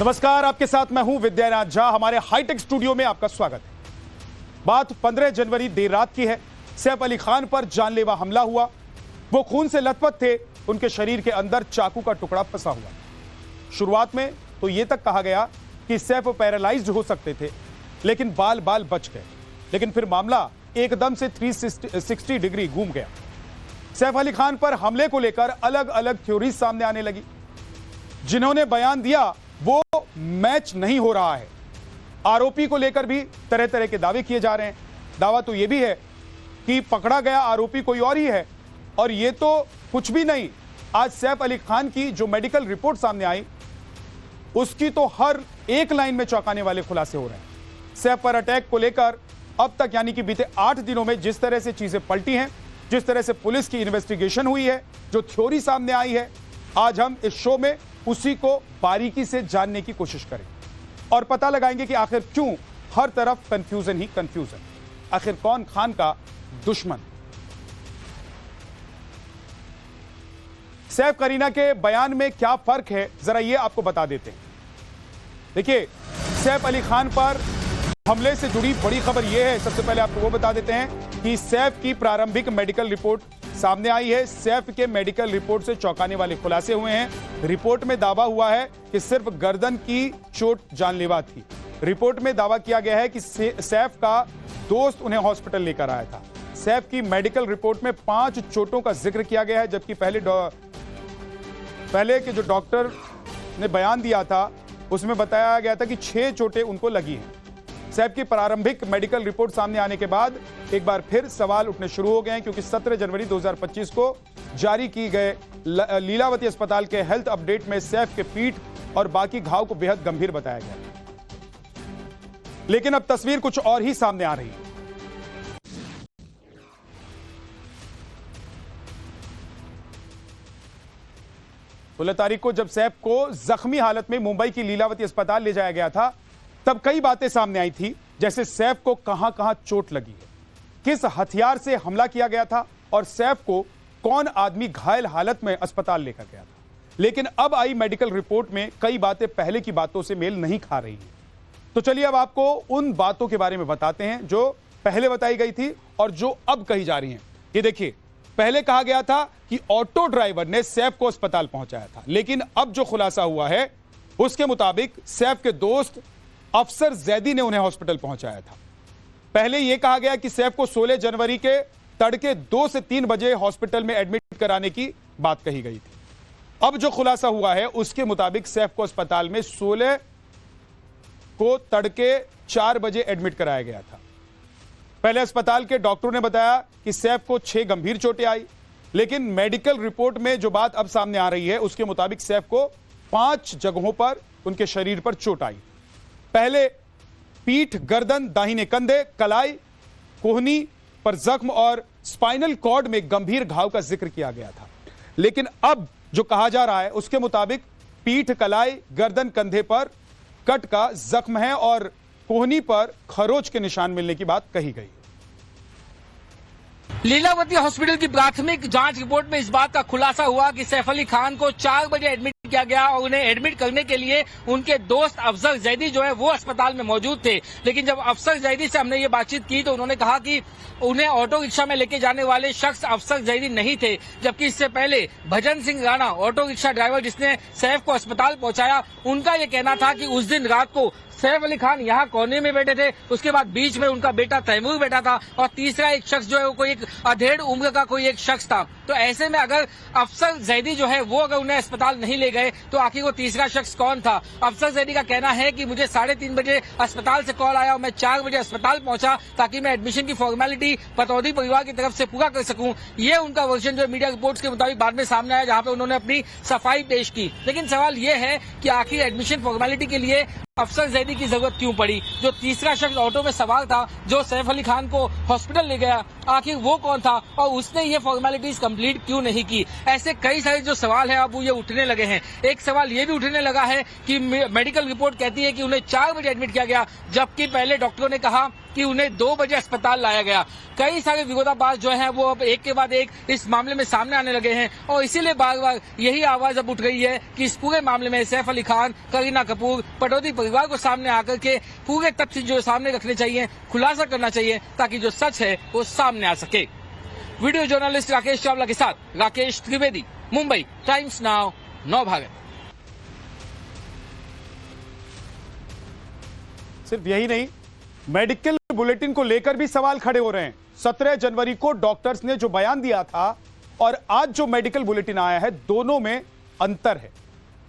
नमस्कार, आपके साथ मैं हूं विद्यानाथ झा। हमारे हाईटेक स्टूडियो में आपका स्वागत है। बात 15 जनवरी देर रात की है। सैफ अली खान पर जानलेवा हमला हुआ। वो खून से लथपथ थे। उनके शरीर के अंदर चाकू का टुकड़ा फंसा हुआ। शुरुआत में तो यह तक कहा गया कि सैफ पैरालाइज्ड हो सकते थे, लेकिन बाल बाल बच गए। लेकिन फिर मामला एकदम से 360 डिग्री घूम गया। सैफ अली खान पर हमले को लेकर अलग अलग थ्योरीज सामने आने लगी। जिन्होंने बयान दिया वो मैच नहीं हो रहा है। आरोपी को लेकर भी तरह तरह के दावे किए जा रहे हैं। दावा तो यह भी है कि पकड़ा गया आरोपी कोई और ही है। और यह तो कुछ भी नहीं, आज सैफ अली खान की जो मेडिकल रिपोर्ट सामने आई उसकी तो हर एक लाइन में चौंकाने वाले खुलासे हो रहे हैं। सैफ पर अटैक को लेकर अब तक यानी कि बीते 8 दिनों में जिस तरह से चीजें पलटी हैं, जिस तरह से पुलिस की इन्वेस्टिगेशन हुई है, जो थ्योरी सामने आई है, आज हम इस शो में उसी को बारीकी से जानने की कोशिश करें और पता लगाएंगे कि आखिर क्यों हर तरफ कंफ्यूजन ही कंफ्यूजन। आखिर कौन खान का दुश्मन। सैफ करीना के बयान में क्या फर्क है, जरा ये आपको बता देते हैं। देखिए, सैफ अली खान पर हमले से जुड़ी बड़ी खबर यह है, सबसे पहले आपको वो बता देते हैं कि सैफ की प्रारंभिक मेडिकल रिपोर्ट सामने आई है। सैफ के मेडिकल रिपोर्ट से चौंकाने वाले खुलासे हुए हैं। रिपोर्ट में दावा हुआ है कि सिर्फ गर्दन की चोट जानलेवा थी। रिपोर्ट में दावा किया गया है कि सैफ का दोस्त उन्हें हॉस्पिटल लेकर आया था। सैफ की मेडिकल रिपोर्ट में 5 चोटों का जिक्र किया गया है, जबकि पहले के जो डॉक्टर ने बयान दिया था उसमें बताया गया था कि 6 चोटें उनको लगी हैं। सैफ की प्रारंभिक मेडिकल रिपोर्ट सामने आने के बाद एक बार फिर सवाल उठने शुरू हो गए हैं, क्योंकि 17 जनवरी 2025 को जारी की गए लीलावती अस्पताल के हेल्थ अपडेट में सैफ के पीठ और बाकी घाव को बेहद गंभीर बताया गया। लेकिन अब तस्वीर कुछ और ही सामने आ रही है। 16 तारीख को जब सैफ को जख्मी हालत में मुंबई की लीलावती अस्पताल ले जाया गया था, तब कई बातें सामने आई थी, जैसे सैफ को कहां कहां चोट लगी है, किस हथियार से हमला किया गया था और सैफ को कौन आदमी घायल हालत में अस्पताल लेकर गया था। लेकिन अब आई मेडिकल रिपोर्ट में कई बातें पहले की बातों से मेल नहीं खा रही हैं। तो चलिए अब आपको उन बातों के बारे में बताते हैं जो पहले बताई गई थी और जो अब कही जा रही हैं। ये देखिए, पहले कहा गया था कि ऑटो ड्राइवर ने सैफ को अस्पताल पहुंचाया था, लेकिन अब जो खुलासा हुआ है उसके मुताबिक सैफ के दोस्त अफसर जैदी ने उन्हें हॉस्पिटल पहुंचाया था। पहले यह कहा गया कि सैफ को 16 जनवरी के तड़के 2 से 3 बजे हॉस्पिटल में एडमिट कराने की बात कही गई थी। अब जो खुलासा हुआ है उसके मुताबिक सैफ को अस्पताल में 16 को तड़के 4 बजे एडमिट कराया गया था। पहले अस्पताल के डॉक्टरों ने बताया कि सैफ को 6 गंभीर चोटें आई, लेकिन मेडिकल रिपोर्ट में जो बात अब सामने आ रही है उसके मुताबिक सैफ को 5 जगहों पर उनके शरीर पर चोट आई। पहले पीठ, गर्दन, दाहिने कंधे, कलाई, कोहनी पर जख्म और स्पाइनल कॉर्ड में गंभीर घाव का जिक्र किया गया था। लेकिन अब जो कहा जा रहा है उसके मुताबिक पीठ, कलाई, गर्दन, कंधे पर कट का जख्म है और कोहनी पर खरोच के निशान मिलने की बात कही गई। लीलावती हॉस्पिटल की प्राथमिक जांच रिपोर्ट में इस बात का खुलासा हुआ कि सैफ अली खान को 4 बजे एडमिट किया गया और उन्हें एडमिट करने के लिए उनके दोस्त अफसर जैदी जो है वो अस्पताल में मौजूद थे। लेकिन जब अफसर जैदी से हमने ये बातचीत की तो उन्होंने कहा कि उन्हें ऑटो रिक्शा में लेके जाने वाले शख्स अफसर जैदी नहीं थे, जबकि इससे पहले Bhajan Singh Rana auto rickshaw driver जिसने सैफ को अस्पताल पहुंचाया, उनका ये कहना था कि उस दिन रात को सैफ अली खान यहाँ कोने में बैठे थे, उसके बाद बीच में उनका बेटा तैमूर बैठा था और तीसरा एक शख्स जो है वो कोई एक अधेड़ उम्र का कोई एक शख्स था। तो ऐसे में अगर अफसर जैदी जो है वो अगर उन्हें अस्पताल नहीं ले गए तो आखिर वो तीसरा शख्स कौन था। अफसर जैदी का कहना है कि मुझे 3:30 बजे अस्पताल से कॉल आया और मैं 4 बजे अस्पताल पहुंचा ताकि मैं एडमिशन की फॉर्मेलिटी पतौदी परिवार की तरफ से पूरा कर सकूं। ये उनका वर्जन जो मीडिया रिपोर्ट्स के मुताबिक बाद में सामने आया, जहां पे उन्होंने अपनी सफाई पेश की। लेकिन सवाल ये है कि आखिर एडमिशन फॉर्मेलिटी के लिए अफसर जैदी की जरूरत क्यों पड़ी। जो तीसरा शख्स ऑटो में सवार था जो सैफ अली खान को हॉस्पिटल ले गया, आखिर वो कौन था और उसने ये फॉर्मेलिटीज कंप्लीट क्यों नहीं की। ऐसे कई सारे जो सवाल है अब वो ये उठने लगे हैं। एक सवाल ये भी उठने लगा है कि मेडिकल रिपोर्ट कहती है कि उन्हें 4 बजे एडमिट किया गया, जबकि पहले डॉक्टरों ने कहा कि उन्हें 2 बजे अस्पताल लाया गया। कई सारे विरोधाभास जो हैं वो अब एक के बाद एक इस मामले में सामने आने लगे हैं और इसीलिए बार बार यही आवाज अब उठ रही है कि इस पूरे मामले में सैफ अली खान, करीना कपूर, पटौदी परिवार को सामने आकर के पूरे तथ्य जो सामने रखने चाहिए, खुलासा करना चाहिए ताकि जो सच है वो सामने आ सके। वीडियो जर्नलिस्ट राकेश चावला के साथ राकेश त्रिवेदी, मुंबई, टाइम्स नाउ, नव भारत। सिर्फ यही नहीं, मेडिकल बुलेटिन को लेकर भी सवाल खड़े हो रहे हैं। 17 जनवरी को डॉक्टर्स ने जो बयान दिया था और आज जो मेडिकल बुलेटिन आया है, दोनों में अंतर है,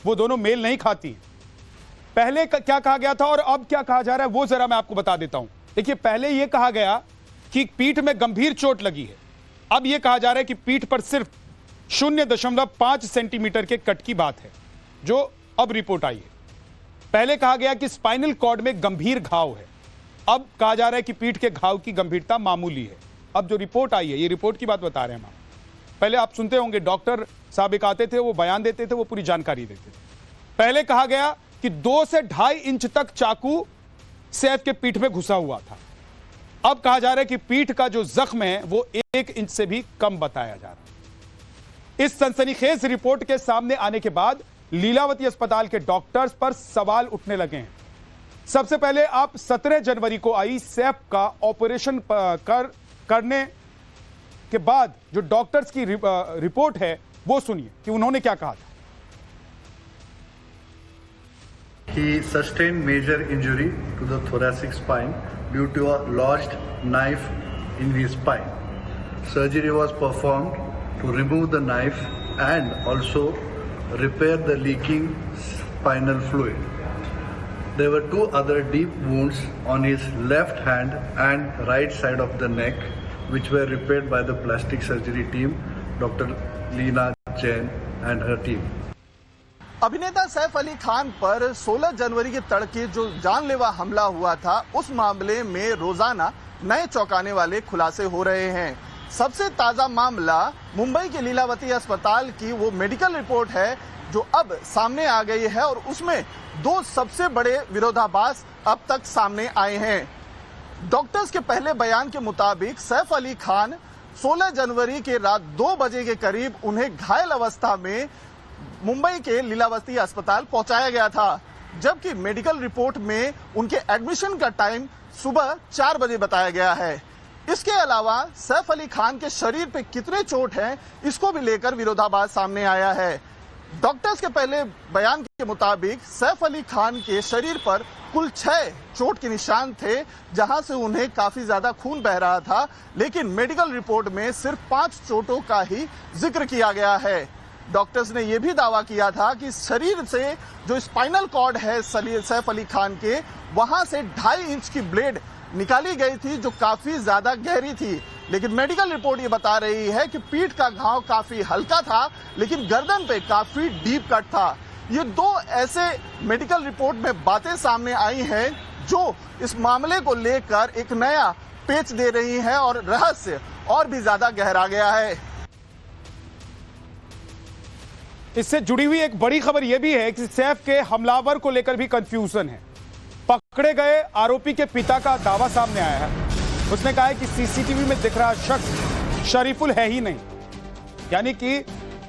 वो दोनों मेल नहीं खाती हैं। पहले क्या कहा गया था और अब क्या कहा जा रहा है वो जरा मैं आपको बता देता हूं। देखिए, पहले यह कहा गया कि पीठ में गंभीर चोट लगी है, अब यह कहा जा रहा है कि पीठ पर सिर्फ 0.5 सेंटीमीटर के कट की बात है, जो अब रिपोर्ट आई है। पहले कहा गया कि स्पाइनल कॉर्ड में गंभीर घाव है, अब कहा जा रहा है कि पीठ के घाव की गंभीरता मामूली है। अब जो रिपोर्ट आई है, ये रिपोर्ट की बात बता रहे हैं हम। पहले आप सुनते होंगे, डॉक्टर साहब एक आते थे, वो बयान देते थे, वो पूरी जानकारी देते थे। पहले कहा गया कि 2 से 2.5 इंच तक चाकू सैफ के पीठ में घुसा हुआ था, अब कहा जा रहा है कि पीठ का जो जख्म है वो 1 इंच से भी कम बताया जा रहा है। इस सनसनीखेज रिपोर्ट के सामने आने के बाद लीलावती अस्पताल के डॉक्टर्स पर सवाल उठने लगे हैं। सबसे पहले आप 17 जनवरी को आई सैफ का ऑपरेशन करने के बाद जो डॉक्टर्स की रिपोर्ट है वो सुनिए कि उन्होंने क्या कहा था। He sustained major injury to the thoracic spine due to a lodged knife in his spine. Surgery was performed to remove the knife and also repair the leaking spinal fluid. There were 2 other deep wounds on his left hand and right side of the neck, which were repaired by the plastic surgery team, Dr. Leena Jain and her team. अभिनेता सैफ अली खान पर 16 जनवरी के तड़के जो जानलेवा हमला हुआ था, उस मामले में रोजाना नए चौंकाने वाले खुलासे हो रहे हैं। सबसे ताजा मामला मुंबई के लीलावती अस्पताल की वो मेडिकल रिपोर्ट है जो अब सामने आ गई है और उसमें 2 सबसे बड़े विरोधाभास अब तक सामने आए हैं। डॉक्टर्स के पहले बयान के मुताबिक सैफ अली खान 16 जनवरी के रात 2 बजे के करीब उन्हें घायल अवस्था में मुंबई के लीलावती अस्पताल पहुंचाया गया था, जबकि मेडिकल रिपोर्ट में उनके एडमिशन का टाइम सुबह 4 बजे बताया गया है। इसके अलावा सैफ अली खान के शरीर पे कितने चोट हैं, इसको भी लेकर विरोधाभास सामने आया है। डॉक्टर्स के पहले बयान के मुताबिक सैफ अली खान के शरीर पर कुल 6 चोट के निशान थे, जहां से उन्हें काफी ज्यादा खून बह रहा था, लेकिन मेडिकल रिपोर्ट में सिर्फ 5 चोटों का ही जिक्र किया गया है। डॉक्टर्स ने यह भी दावा किया था कि शरीर से जो स्पाइनल कॉर्ड है सैफ अली खान के, वहां से 2.5 इंच की ब्लेड निकाली गई थी जो काफी ज्यादा गहरी थी, लेकिन मेडिकल रिपोर्ट ये बता रही है कि पीठ का घाव काफी हल्का था, लेकिन गर्दन पे काफी डीप कट था। ये 2 ऐसे मेडिकल रिपोर्ट में बातें सामने आई हैं जो इस मामले को लेकर एक नया पेच दे रही हैं और रहस्य और भी ज्यादा गहरा गया है। इससे जुड़ी हुई एक बड़ी खबर यह भी है कि सैफ के हमलावर को लेकर भी कंफ्यूजन है। पकड़े गए आरोपी के पिता का दावा सामने आया है। उसने कहा है कि सीसीटीवी में दिख रहा शख्स शरीफुल है ही नहीं, यानी कि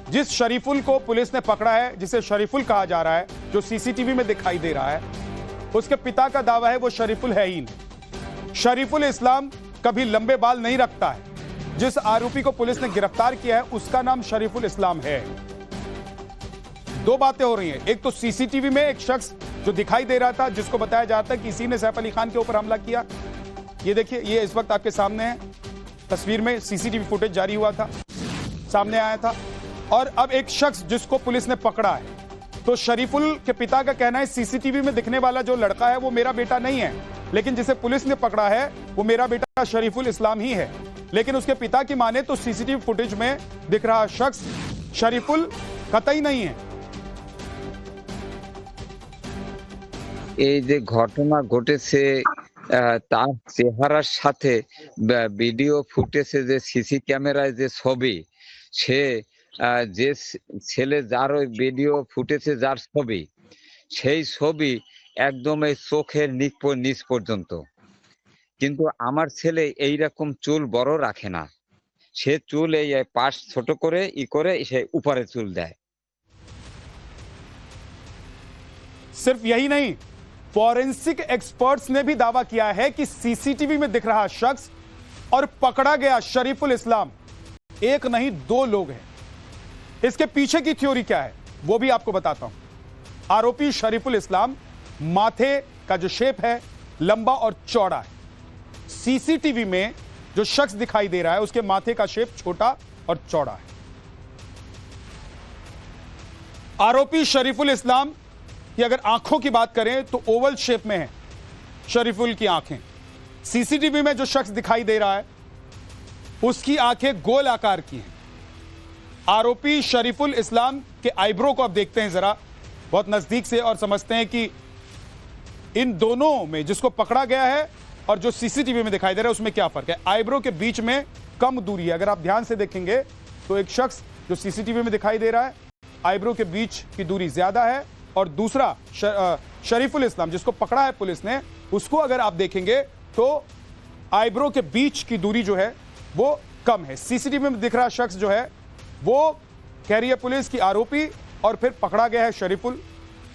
जिस शरीफुल को पुलिस ने पकड़ा है, जिसे शरीफुल कहा जा रहा है, जो सीसीटीवी में दिखाई दे रहा है, उसके पिता का दावा है वो शरीफुल है ही नहीं। शरीफुल इस्लाम कभी लंबे बाल नहीं रखता है। जिस आरोपी को पुलिस ने गिरफ्तार किया है उसका नाम शरीफुल इस्लाम है। 2 बातें हो रही हैं, एक तो सीसीटीवी में एक शख्स जो दिखाई दे रहा था, जिसको बताया जाता है कि इसी ने सैफ अली खान के ऊपर हमला किया। ये देखिए, ये इस वक्त आपके सामने है, तस्वीर में सीसीटीवी फुटेज जारी हुआ था, सामने आया था। और अब एक शख्स जिसको पुलिस ने पकड़ा है, तो शरीफुल के पिता का कहना है सीसीटीवी में दिखने वाला जो लड़का है वो मेरा बेटा नहीं है, लेकिन जिसे पुलिस ने पकड़ा है वो मेरा बेटा शरीफुल इस्लाम ही है। लेकिन उसके पिता की माने तो सीसीटीवी फुटेज में दिख रहा शख्स शरीफुल कतई नहीं है। এই যে ঘটনা ঘটেছে তার চেহারার সাথে ভিডিও ফুটেজে যে সিসি ক্যামেরায় যে ছবি, সে যে ছেলে যার ওই ভিডিও ফুটেজে যার ছবি, সেই ছবি একদম এই চোখের নিচ পর্যন্ত। কিন্তু আমার ছেলে এইরকম চুল বড় রাখে না, সে চুল এই পাশ ছোট করে সে উপরে চুল দেয়। सिर्फ यही नहीं, फॉरेंसिक एक्सपर्ट्स ने भी दावा किया है कि सीसीटीवी में दिख रहा शख्स और पकड़ा गया शरीफुल इस्लाम एक नहीं दो लोग हैं। इसके पीछे की थ्योरी क्या है वो भी आपको बताता हूं। आरोपी शरीफुल इस्लाम माथे का जो शेप है लंबा और चौड़ा है। सीसीटीवी में जो शख्स दिखाई दे रहा है उसके माथे का शेप छोटा और चौड़ा है। आरोपी शरीफुल इस्लाम की अगर आंखों की बात करें तो ओवल शेप में है शरीफुल की आंखें। सीसीटीवी में जो शख्स दिखाई दे रहा है उसकी आंखें गोल आकार की हैं। आरोपी शरीफुल इस्लाम के आईब्रो को अब देखते हैं जरा बहुत नजदीक से और समझते हैं कि इन दोनों में जिसको पकड़ा गया है और जो सीसीटीवी में दिखाई दे रहा है उसमें क्या फर्क है। आईब्रो के बीच में कम दूरी है। अगर आप ध्यान से देखेंगे तो एक शख्स जो सीसीटीवी में दिखाई दे रहा है आईब्रो के बीच की दूरी ज्यादा है और दूसरा शरीफुल इस्लाम जिसको पकड़ा है पुलिस ने उसको अगर आप देखेंगे तो आईब्रो के बीच की दूरी जो है वो कम है। सीसीटीवी में दिख रहा शख्स जो है वो कह रही है पुलिस की आरोपी और फिर पकड़ा गया है शरीफुल,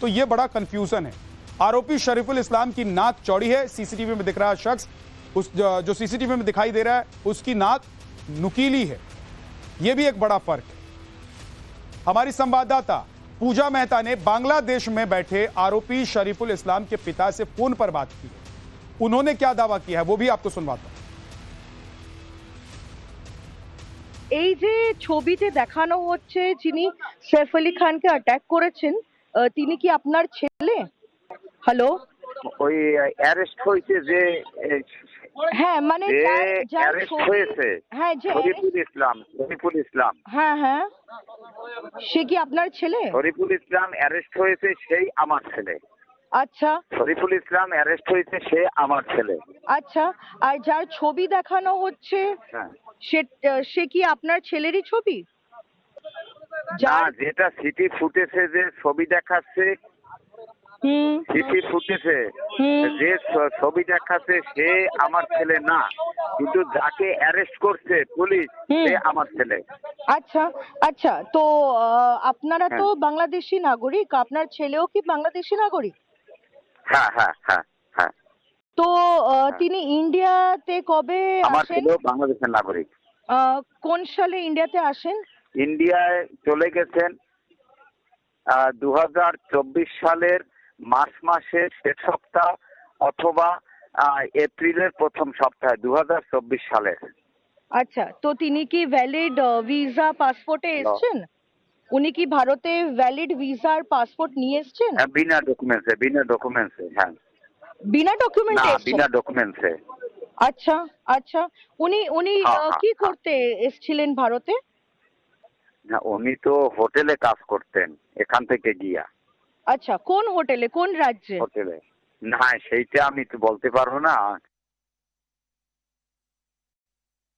तो ये बड़ा कंफ्यूजन है। आरोपी शरीफुल इस्लाम की नाक चौड़ी है, सीसीटीवी में दिख रहा शख्स उस जो सीसीटीवी में दिखाई दे रहा है उसकी नाक नुकीली है। यह भी एक बड़ा फर्क है। हमारी संवाददाता पूजा मेहता ने बांग्लादेश में बैठे आरोपी शरीफुल इस्लाम के पिता से फोन पर बात की है। उन्होंने क्या दावा किया है वो भी आपको सुनवाता हूं। এই যে ছবিতে দেখানো হচ্ছে যিনি সৈফ আলী খানকে অ্যাটাক করেছেন তিনি কি আপনার ছেলে? হ্যালো, ওই অ্যারেস্ট হয়েছে যে হ্যাঁ মানে অ্যারেস্ট হয়েছে হ্যাঁ যে শরীফুল ইসলাম হ্যাঁ হ্যাঁ সে কি আপনার ছেলে? শরীফুল ইসলাম অ্যারেস্ট হয়েছে সেই আমার ছেলে। আচ্ছা, শরীফুল ইসলাম অ্যারেস্ট হয়েছে সে আমার ছেলে। আচ্ছা, আর যার ছবি দেখানো হচ্ছে সে কি আপনার ছেলেরই ছবি? না, যেটা সিটি ফুটেজে যে ছবি দেখাচ্ছে সিটি ফুটেজে যে ছবি দেখাচ্ছে সে আমার ছেলে না, কিন্তু যাকে অ্যারেস্ট করছে পুলিশ সে আমার ছেলে। আচ্ছা আচ্ছা, তো আপনারা তো বাংলাদেশি নাগরিক, আপনার ছেলেও কি বাংলাদেশি নাগরিক? হ্যাঁ হ্যাঁ হ্যাঁ হ্যাঁ। তো তিনি ইন্ডিয়াতে কবে আমার আসেন? ছেলেও বাংলাদেশের নাগরিক। কোন সালে ইন্ডিয়াতে আসেন? ইন্ডিয়ায় চলে গেছেন 2024 সালের মার্চ মাসের শেষ সপ্তাহ অথবা এপ্রিলের প্রথম সপ্তাহে 2024 সালের। আচ্ছা, তো তিনি কি ভ্যালিড ভিসা পাসপোর্টে এসেছেন? উনি কি ভারতে ভ্যালিড ভিসা আর পাসপোর্ট নিয়ে এসেছেন? বিনা ডকুমেন্টসে হ্যাঁ। বিনা ডকুমেন্টে? না, বিনা ডকুমেন্টসে। আচ্ছা আচ্ছা, উনি কি করতে এসেছিলেন ভারতে? না, উনি তো হোটেলে কাজ করতেন এখান থেকে গিয়া। আচ্ছা, কোন হোটেলে, কোন রাজ্যে? হোটেলে না, সেইটা আমি তো বলতে পারবো না।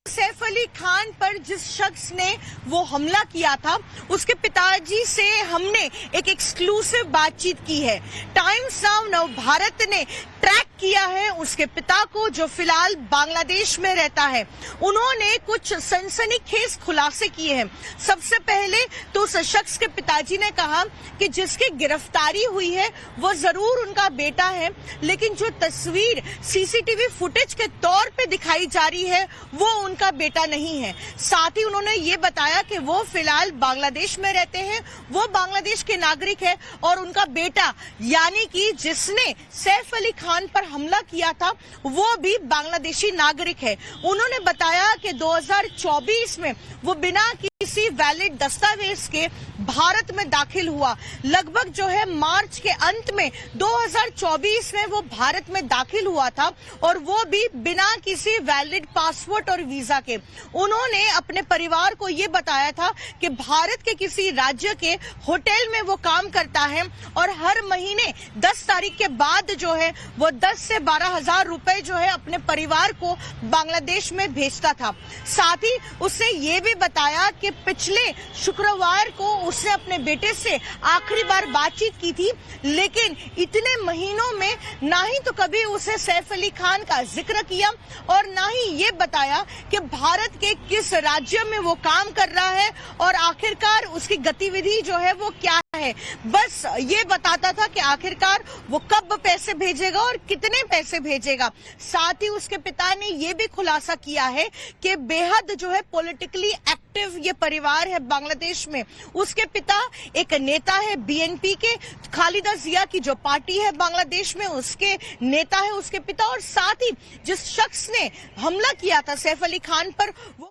सैफ अली खान पर जिस शख्स ने वो हमला किया था उसके पिताजी से हमने एक एक्सक्लूसिव बातचीत की है। टाइम्स नाउ नवभारत ने ट्रैक किया है उसके पिता को जो फिलहाल बांग्लादेश में रहता है। उन्होंने कुछ सनसनीखेज खुलासे किए हैं। सबसे पहले तो उस शख्स के पिताजी ने कहा कि जिसकी गिरफ्तारी हुई है वो जरूर उनका बेटा है, लेकिन जो तस्वीर सीसीटीवी फुटेज के तौर पे दिखाई जा रही है वो उनका बेटा नहीं है। साथ ही उन्होंने ये बताया कि वो फिलहाल बांग्लादेश में रहते हैं, वो बांग्लादेश के नागरिक है और उनका बेटा यानी कि जिसने सैफ अली खान पर हमला किया था वो भी बांग्लादेशी नागरिक है। उन्होंने बताया कि 2024 में वो बिना किसी वैलिड दस्तावेज के भारत में दाखिल हुआ। लगभग जो है मार्च के अंत में 2024 में वो भारत में दाखिल हुआ था और वो भी बिना किसी वैलिड पासपोर्ट और वीजा के। उन्होंने अपने परिवार को ये बताया था कि भारत के किसी राज्य के होटल में वो काम करता है और हर महीने 10 तारीख के बाद जो है वो 10 से 12 हजार रुपए जो है अपने परिवार को बांग्लादेश में भेजता था। साथ ही उसने ये भी बताया कि कि पिछले शुक्रवार को उसने अपने बेटे से आखिरी बार बातचीत की थी, लेकिन इतने महीनों में ना ही तो कभी उसे सैफ अली खान का जिक्र किया और ना ही ये बताया कि भारत के किस राज्य में वो काम कर रहा है और आखिरकार उसकी गतिविधि जो है वो क्या है। बस ये बताता था कि आखिरकार वो कब पैसे भेजेगा और कितने पैसे भेजेगा। साथ ही उसके पिता ने ये भी खुलासा किया है कि बेहद जो है पॉलिटिकली एक्टिव ये परिवार है बांग्लादेश में। उसके पिता एक नेता है बीएनपी के, खालिदा जिया की जो पार्टी है बांग्लादेश में उसके नेता है उसके पिता, और साथ ही जिस शख्स ने हमला किया था सैफ अली खान पर वो।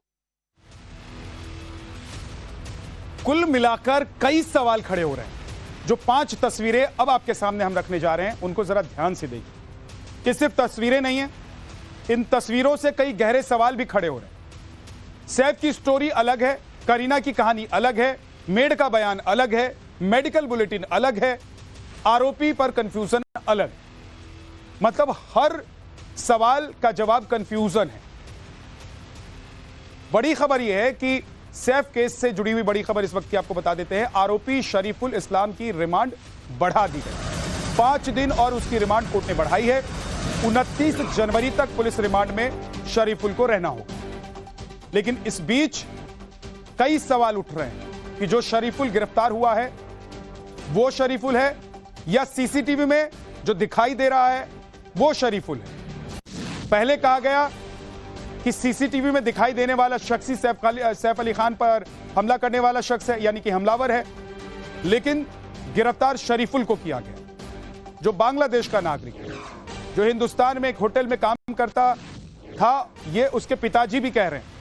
कुल मिलाकर कई सवाल खड़े हो रहे हैं। जो 5 तस्वीरें अब आपके सामने हम रखने जा रहे हैं उनको जरा ध्यान से देखिए कि सिर्फ तस्वीरें नहीं हैं, इन तस्वीरों से कई गहरे सवाल भी खड़े हो रहे हैं। सैफ की स्टोरी अलग है, करीना की कहानी अलग है, मेड का बयान अलग है, मेडिकल बुलेटिन अलग है, आरोपी पर कंफ्यूजन अलग। मतलब हर सवाल का जवाब कंफ्यूजन है। बड़ी खबर यह है कि सैफ केस से जुड़ी हुई बड़ी खबर इस वक्त की आपको बता देते हैं। आरोपी शरीफुल इस्लाम की रिमांड बढ़ा दी गई, 5 दिन और उसकी रिमांड कोर्ट ने बढ़ाई है। 29 जनवरी तक पुलिस रिमांड में शरीफुल को रहना होगा। लेकिन इस बीच कई सवाल उठ रहे हैं कि जो शरीफुल गिरफ्तार हुआ है वो शरीफुल है या सीसीटीवी में जो दिखाई दे रहा है वो शरीफुल है। पहले कहा गया कि सीसीटीवी में दिखाई देने वाला शख्स ही सैफ अली खान पर हमला करने वाला शख्स है, यानी कि हमलावर है। लेकिन गिरफ्तार शरीफुल को किया गया, जो बांग्लादेश का नागरिक है, जो हिंदुस्तान में एक होटल में काम करता था। ये उसके पिताजी भी कह रहे हैं,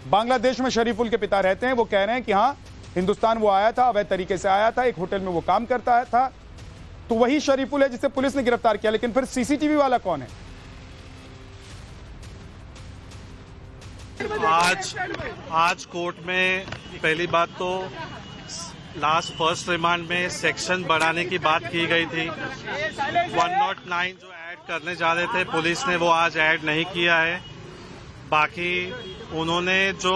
बांग्लादेश में शरीफुल के पिता रहते हैं, वो कह रहे हैं कि हाँ हिंदुस्तान वो आया था, अवैध तरीके से आया था, एक होटल में वो काम करता था। तो वही शरीफुल है जिसे पुलिस ने गिरफ्तार किया। लेकिन फिर सीसीटीवी वाला कौन है? आज कोर्ट में पहली बात तो फर्स्ट रिमांड में सेक्शन बढ़ाने की बात की गई थी। 109 जो ऐड करने जा रहे थे पुलिस ने वो आज ऐड नहीं किया है। बाकी उन्होंने जो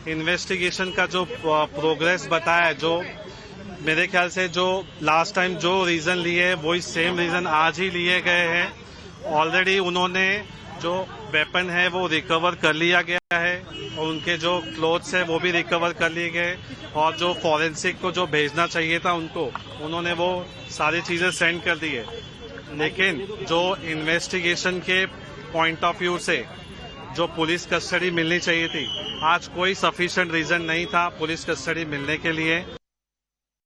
इन्वेस्टिगेशन का जो प्रोग्रेस बताया, जो मेरे ख्याल से जो लास्ट टाइम जो रीजन लिए वही सेम रीजन आज ही लिए गए हैं। ऑलरेडी उन्होंने जो वेपन है वो रिकवर कर लिया गया है और उनके जो क्लोथ्स है वो भी रिकवर कर लिए गए, और जो फॉरेंसिक को जो भेजना चाहिए था उनको उन्होंने वो सारी चीजें सेंड कर दी है। लेकिन जो इन्वेस्टिगेशन के पॉइंट ऑफ व्यू से जो पुलिस कस्टडी मिलनी चाहिए थी, आज कोई सफिशिएंट रीजन नहीं था पुलिस कस्टडी मिलने के लिए।